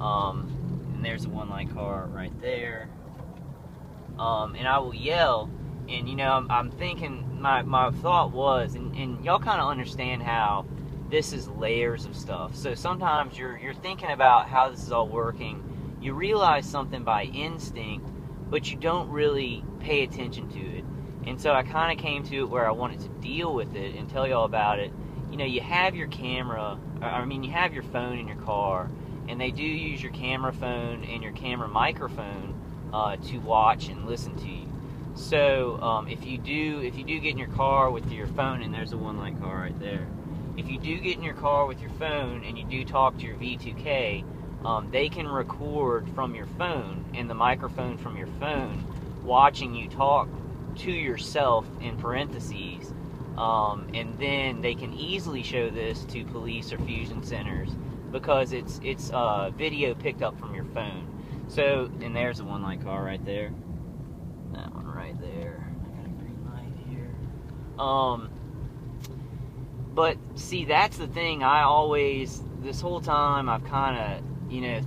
And there's a one light car right there. And I will yell, and I'm thinking, my thought was, and y'all kind of understand how this is layers of stuff. So sometimes you're thinking about how this is all working. You realize something by instinct, but you don't really pay attention to it. And so I kind of came to it where I wanted to deal with it and tell y'all about it. You have your camera, you have your phone in your car, and they do use your camera phone and your camera microphone to watch and listen to you. So if you do get in your car with your phone, and there's a one light car right there. If you do get in your car with your phone and you do talk to your V2K, they can record from your phone and the microphone from your phone watching you talk to yourself in parentheses, and then they can easily show this to police or fusion centers because it's video picked up from your phone. So, and there's a one light car right there. That one right there. I got a green light here. But see, that's the thing. This whole time, I've kind of,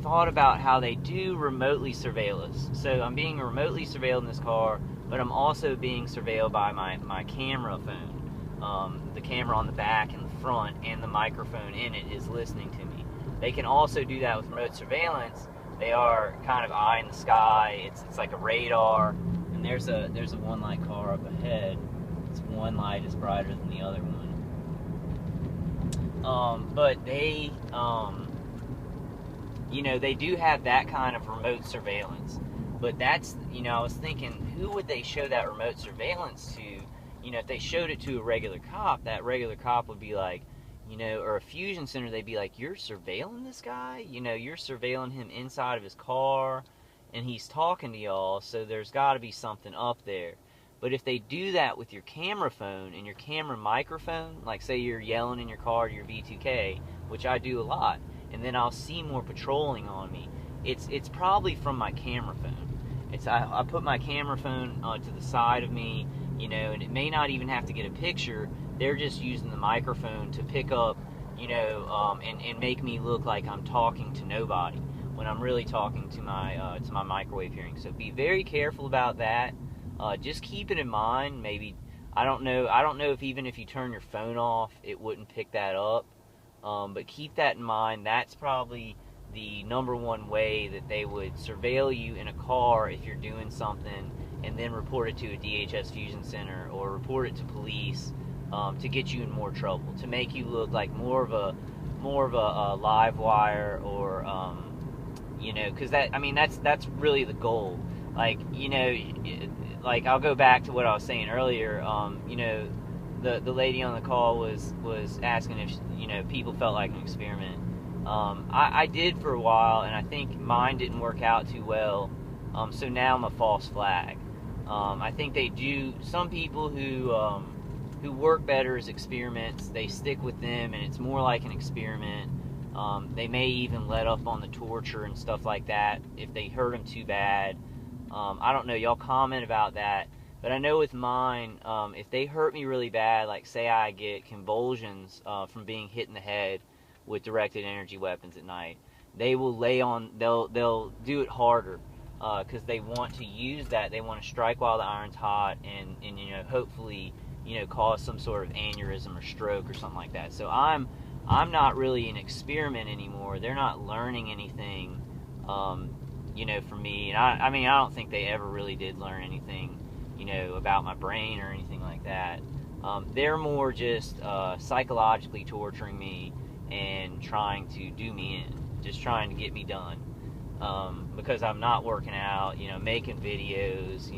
thought about how they do remotely surveil us. So I'm being remotely surveilled in this car, but I'm also being surveilled by my camera phone. The camera on the back and the front, and the microphone in it is listening to me. They can also do that with remote surveillance. They are kind of eye in the sky. It's like a radar. And there's a one light car up ahead. It's one light is brighter than the other one. But they, they do have that kind of remote surveillance. But that's, I was thinking, who would they show that remote surveillance to? If they showed it to a regular cop, that regular cop would be like, or a fusion center, they'd be like, you're surveilling this guy? You're surveilling him inside of his car, and he's talking to y'all, so there's got to be something up there. But if they do that with your camera phone and your camera microphone, like say you're yelling in your car to your V2K, which I do a lot, and then I'll see more patrolling on me, it's probably from my camera phone. I put my camera phone to the side of me, and it may not even have to get a picture. They're just using the microphone to pick up, and make me look like I'm talking to nobody when I'm really talking to my microwave hearing. So be very careful about that. Just keep it in mind. Maybe I don't know if even if you turn your phone off, it wouldn't pick that up. But keep that in mind. That's probably the number one way that they would surveil you in a car if you're doing something, and then report it to a DHS fusion center or report it to police. To get you in more trouble, to make you look like more of a live wire, or because that's really the goal. Like like I'll go back to what I was saying earlier. The lady on the call was asking if people felt like an experiment. I did for a while, and I think mine didn't work out too well. So now I'm a false flag. I think they do. Some people who work better as experiments, they stick with them, and it's more like an experiment. They may even let up on the torture and stuff like that if they hurt them too bad. I don't know, y'all comment about that. But I know with mine, if they hurt me really bad, like say I get convulsions from being hit in the head with directed energy weapons at night, they will they'll do it harder because they want to use that. They want to strike while the iron's hot, and hopefully cause some sort of aneurysm or stroke or something like that. So I'm not really an experiment anymore. They're not learning anything, from me. And I don't think they ever really did learn anything, about my brain or anything like that. They're more just psychologically torturing me and trying to do me in, just trying to get me done. Because I'm not working out, making videos,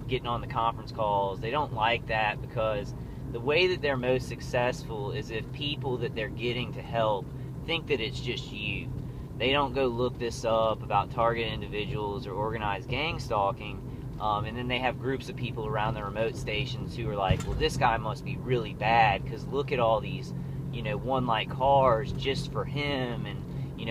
getting on the conference calls. They don't like that because the way that they're most successful is if people that they're getting to help think that it's just you. They don't go look this up about targeted individuals or organized gang stalking, and then they have groups of people around the remote stations who are like, well, this guy must be really bad because look at all these, one light cars just for him, and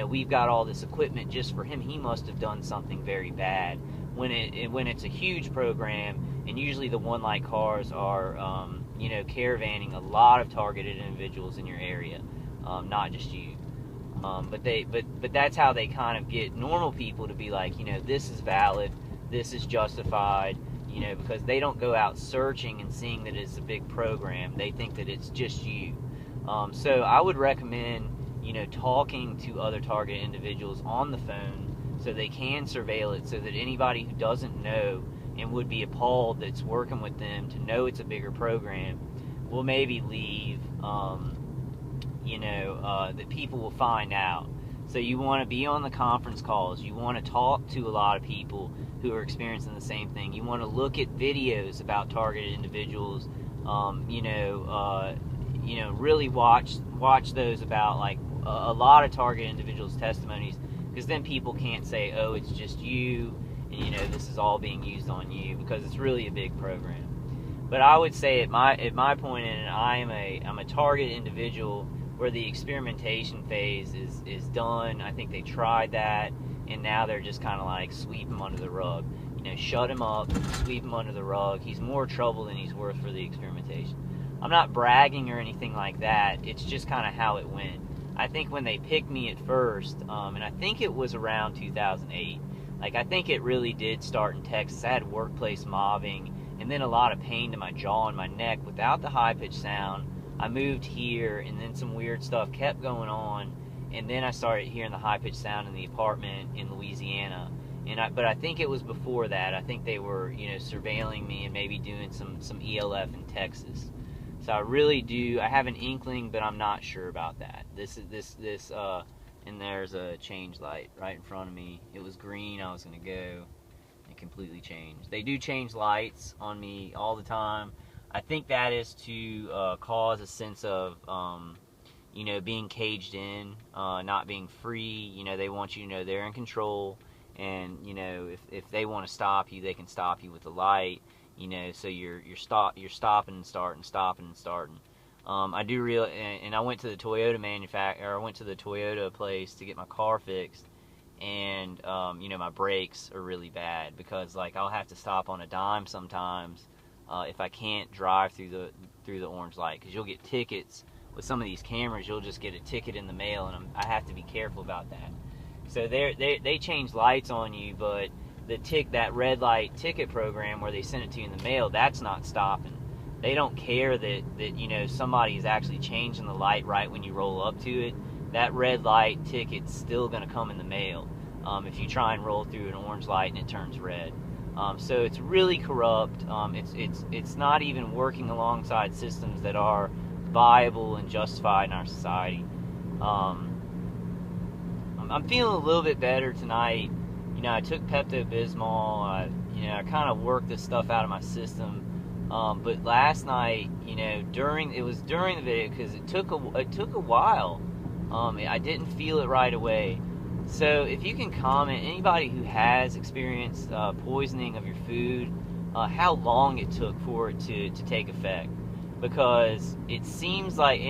we've got all this equipment just for him. He must have done something very bad. When it's a huge program, and usually the one light cars are caravanning a lot of targeted individuals in your area, not just you. But that's how they kind of get normal people to be like, this is valid, this is justified, because they don't go out searching and seeing that it's a big program. They think that it's just you. So I would recommend, talking to other targeted individuals on the phone so they can surveil it, so that anybody who doesn't know and would be appalled that's working with them to know it's a bigger program will maybe leave, that people will find out. So you want to be on the conference calls. You want to talk to a lot of people who are experiencing the same thing. You want to look at videos about targeted individuals. Really watch those about like a lot of targeted individuals' testimonies, because then people can't say, oh, it's just you, and this is all being used on you, because it's really a big program. But I would say at my point in it, I'm a targeted individual where the experimentation phase is done. I think they tried that, and now they're just kind of like sweep him under the rug. Shut him up, sweep him under the rug. He's more trouble than he's worth for the experimentation. I'm not bragging or anything like that. It's just kind of how it went. I think when they picked me at first, and I think it was around 2008, I think it really did start in Texas. I had workplace mobbing, and then a lot of pain to my jaw and my neck without the high-pitched sound. I moved here, and then some weird stuff kept going on, and then I started hearing the high-pitched sound in the apartment in Louisiana. But I think it was before that. I think they were, surveilling me and maybe doing some ELF in Texas. So I really do. I have an inkling, but I'm not sure about that. And there's a change light right in front of me. It was green. I was gonna go. It completely changed. They do change lights on me all the time. I think that is to cause a sense of, being caged in, not being free. They want you to know they're in control, and if they want to stop you, they can stop you with the light. So you're stopping and starting. I do and I went to the Toyota I went to the Toyota place to get my car fixed, and my brakes are really bad, because I'll have to stop on a dime sometimes if I can't drive through the orange light, because you'll get tickets with some of these cameras. You'll just get a ticket in the mail, and I have to be careful about that. So they change lights on you, but that red light ticket program where they send it to you in the mail, that's not stopping. They don't care that somebody is actually changing the light right when you roll up to it. That red light ticket's still going to come in the mail if you try and roll through an orange light and it turns red. So it's really corrupt. It's not even working alongside systems that are viable and justified in our society. I'm feeling a little bit better tonight. I took Pepto-Bismol. I kind of worked this stuff out of my system. But last night, during the video, because it took a while. I didn't feel it right away. So if you can comment, anybody who has experienced poisoning of your food, how long it took for it to take effect. Because it seems like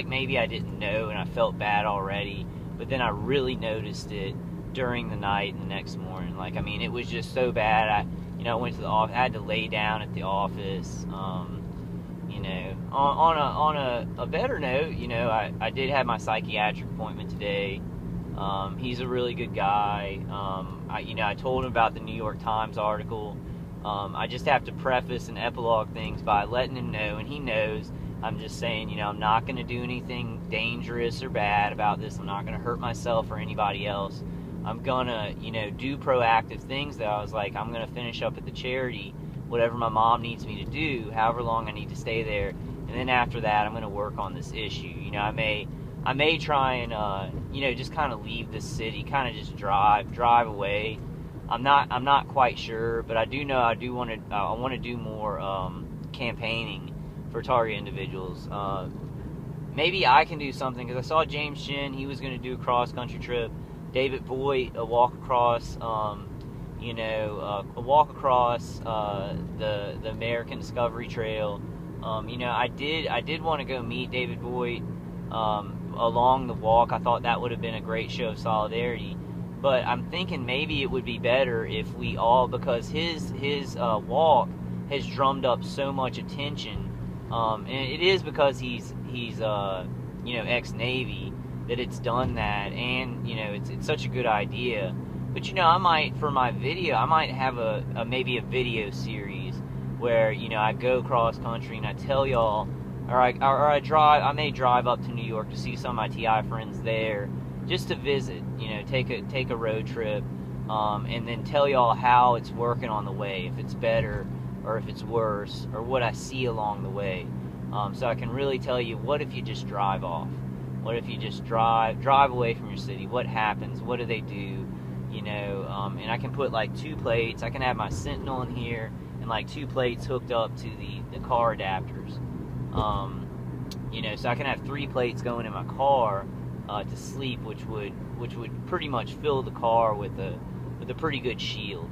maybe I didn't know and I felt bad already, but then I really noticed it during the night and the next morning. It was just so bad. I went to the office. I had to lay down at the office. On a better note, I did have my psychiatric appointment today. He's a really good guy. I told him about the New York Times article. I just have to preface and epilogue things by letting him know, and he knows. I'm just saying, I'm not going to do anything dangerous or bad about this. I'm not going to hurt myself or anybody else. I'm going to, do proactive things that I was like, I'm going to finish up at the charity, whatever my mom needs me to do, however long I need to stay there. And then after that, I'm going to work on this issue. I may try and, just kind of leave the city, kind of just drive away. I'm not quite sure, but I do know I want to do more campaigning for target individuals. Maybe I can do something, because I saw James Shin, he was going to do a cross-country trip. David Voigt, a walk across, the American Discovery Trail. I did want to go meet David Voigt along the walk. I thought that would have been a great show of solidarity. But I'm thinking maybe it would be better if we all, because his walk has drummed up so much attention, and it is because he's ex-Navy, that it's done that, and you know it's such a good idea. But you know, I might, for my video, I might have maybe a video series where, you know, I go cross country and I tell y'all, or I may drive up to New York to see some of my TI friends there, just to visit, you know, take a road trip, and then tell y'all how it's working on the way, if it's better or if it's worse, or what I see along the way. So I can really tell you, what if you just drive off? What if you just drive away from your city? What happens? What do they do? You know, and I can put like 2 plates. I can have my Sentinel in here and like 2 plates hooked up to the car adapters. You know, so I can have 3 plates going in my car to sleep, which would pretty much fill the car with a pretty good shield.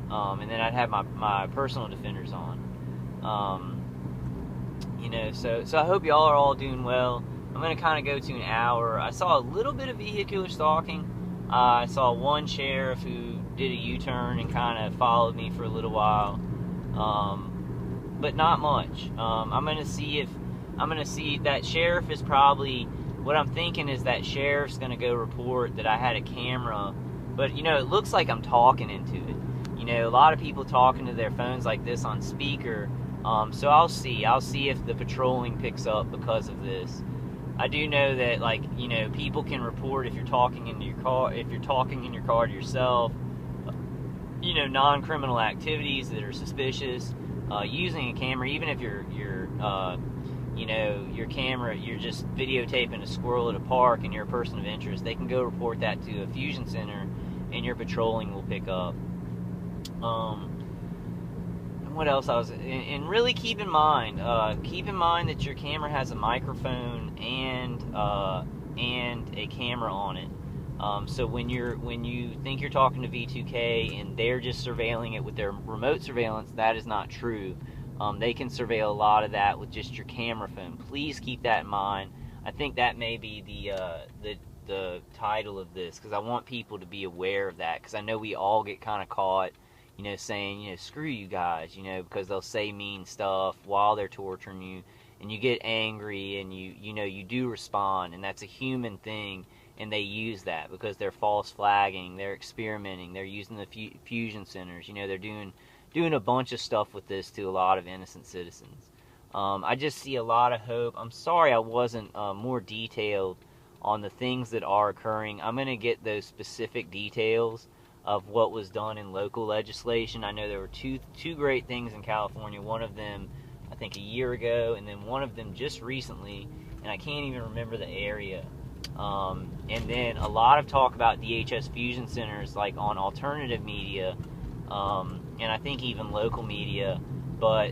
And then I'd have my personal defenders on. You know, so I hope y'all are all doing well. I'm gonna kind of go to an hour. I saw a little bit of vehicular stalking. I saw one sheriff who did a U-turn and kind of followed me for a little while, but not much. I'm gonna see that sheriff is probably, what I'm thinking is that sheriff's gonna go report that I had a camera, but you know, it looks like I'm talking into it. You know, a lot of people talking to their phones like this on speaker. So I'll see if the patrolling picks up because of this. I do know that, like, you know, people can report if you're talking in your car to yourself, you know, non-criminal activities that are suspicious, using a camera, even if you know, your camera, you're just videotaping a squirrel at a park and you're a person of interest, they can go report that to a fusion center and your patrolling will pick up. What else and really keep in mind that your camera has a microphone and a camera on it. So when you think you're talking to V2K and they're just surveilling it with their remote surveillance, that is not true. They can surveil a lot of that with just your camera phone. Please keep that in mind. I think that may be the title of this, because I want people to be aware of that, because I know we all get kind of caught, you know, saying, you know, screw you guys, you know, because they'll say mean stuff while they're torturing you, and you get angry, and you know, you do respond, and that's a human thing, and they use that because they're false flagging, they're experimenting, they're using the fusion centers, you know, they're doing a bunch of stuff with this to a lot of innocent citizens. I just see a lot of hope. I'm sorry I wasn't more detailed on the things that are occurring. I'm going to get those specific details of what was done in local legislation. I know there were two great things in California. One of them, I think, a year ago, and then one of them just recently, and I can't even remember the area. And then a lot of talk about DHS fusion centers, like on alternative media, and I think even local media. But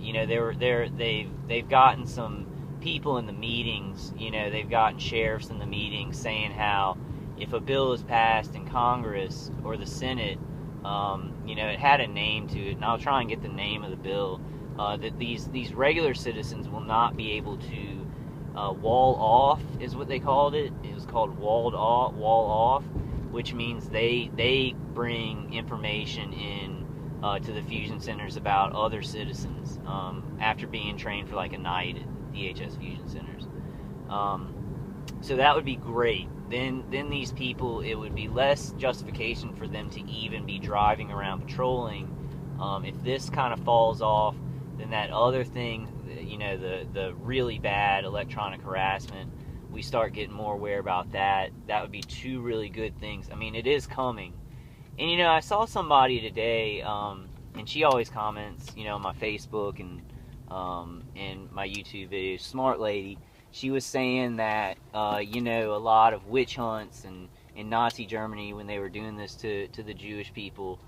you know, they've gotten some people in the meetings. You know, they've gotten sheriffs in the meetings saying how, if a bill is passed in Congress or the Senate, you know, it had a name to it, and I'll try and get the name of the bill, that these regular citizens will not be able to wall off, is what they called it. It was called wall off, which means they bring information in to the fusion centers about other citizens after being trained for like a night at DHS fusion centers. So that would be great. Then these people, it would be less justification for them to even be driving around patrolling. If this kind of falls off, then that other thing, you know, the really bad electronic harassment, we start getting more aware about that. That would be 2 really good things. I mean, it is coming. And, you know, I saw somebody today, and she always comments, you know, on my Facebook and my YouTube videos, smart lady. She was saying that, you know, a lot of witch hunts and in Nazi Germany, when they were doing this to the Jewish people,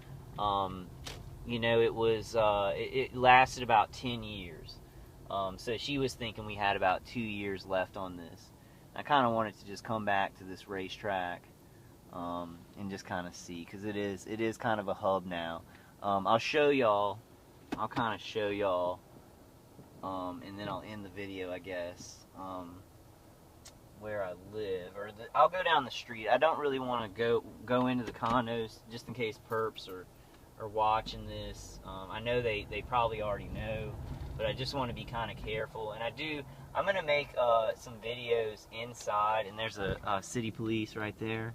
you know, it lasted about 10 years. So she was thinking we had about 2 years left on this. I kind of wanted to just come back to this racetrack and just kind of see, because it is kind of a hub now. I'll show y'all. I'll kind of show y'all, and then I'll end the video, I guess. Where I live, or I'll go down the street. I don't really want to go into the condos, just in case perps are watching this. I know they probably already know, but I just want to be kind of careful. And I'm going to make some videos inside, and there's a city police right there.